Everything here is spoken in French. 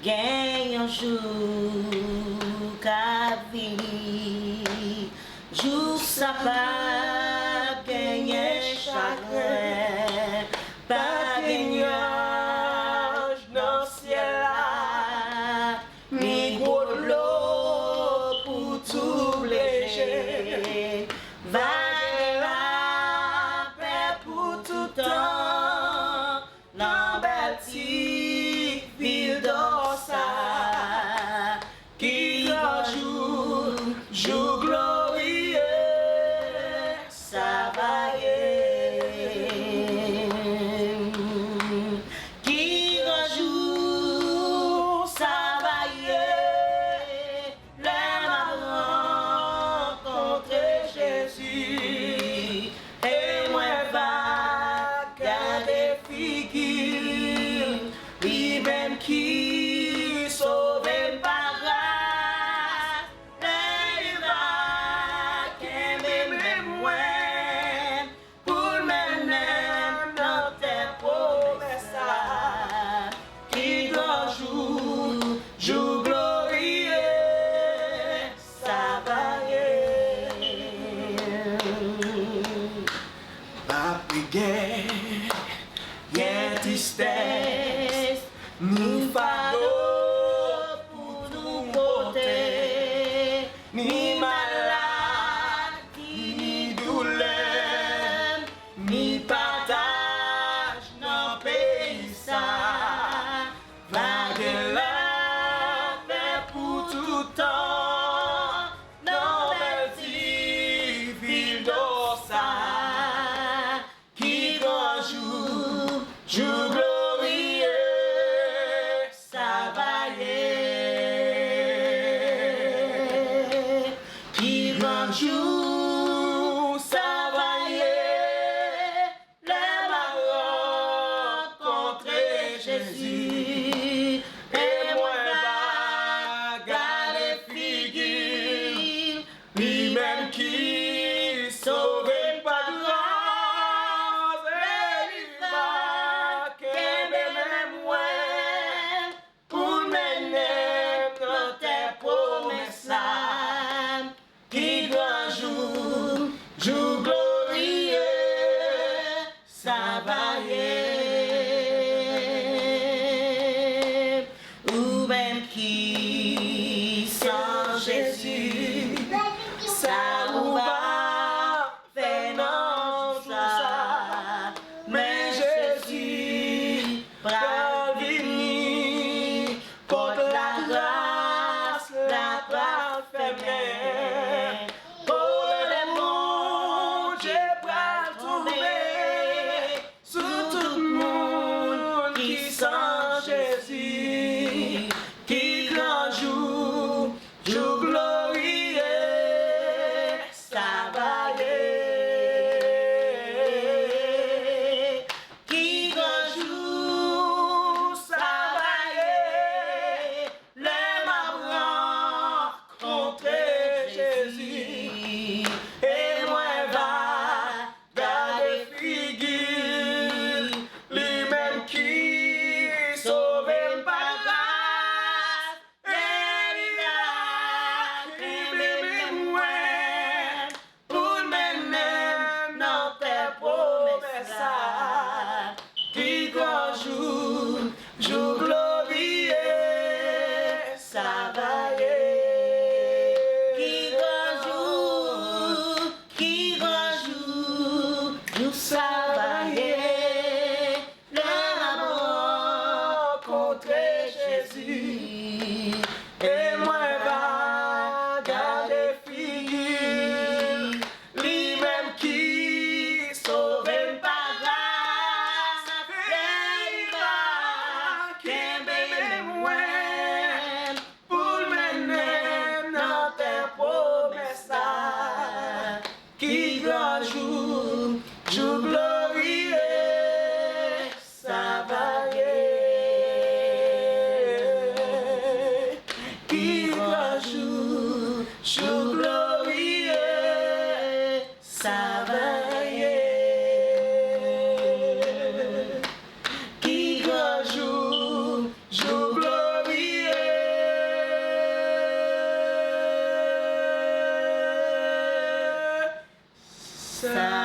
Gagne un jour qu'a vini, jour ça pas gagner chagrin, pas gagner dans ciel là, mi gros de l'eau pour tout léger, vague la paix pour tout temps, dans belle petite ville d'Ossa, qui grand jour glorieux, ça va y qui grand jour, ça va y les m'a rencontré Jésus, et moi va garder figure, lui-même qui sauve par grâce, et il va qu'aimer moi pour mener dans tes promesses, qui grand jour glorieux, ça va y Papi gain tristesse, ni fardeau pour nous porter, ni maladie, ni douleur, ni partage dans le pays ça, va de la paix pour tout temps, dans la petite ville d'Ossa, qui grand jour glorieux, ça va y qui grand jour, ça va y les m'a rencontré Jésus, et moi va garder figure, lui-même qui sauve par grâce, et il va qu'aimer moi pour mener dans tes promesses, qui grand jour glorieux, ça va y ou même qui sans Jésus, ça ou va faire non ça, mais Jésus pral vini, porte la grâce, la pral fermée, pour les mondes, j'ai pral tomber, sur tout le monde qui sans Jésus, qui grand jour glorieux, ça va y qui grand jour, ça va y les m'a rencontré Jésus, et moi va garder figure, lui-même qui sauve par grâce, et il a aimé moi pour mener dans tes promesses, qui grand jour glorieux, ça va y qui grand jour, ça va y le rencontrer Jésus, et moi va garder figure, lui-même qui sauve par grâce, et il va qu'aimer moi pour mener dans tes promesses, qui grand jour glorieux, ça va y qui grand jour glorieux, ça va y qui grand jour glorieux. ça.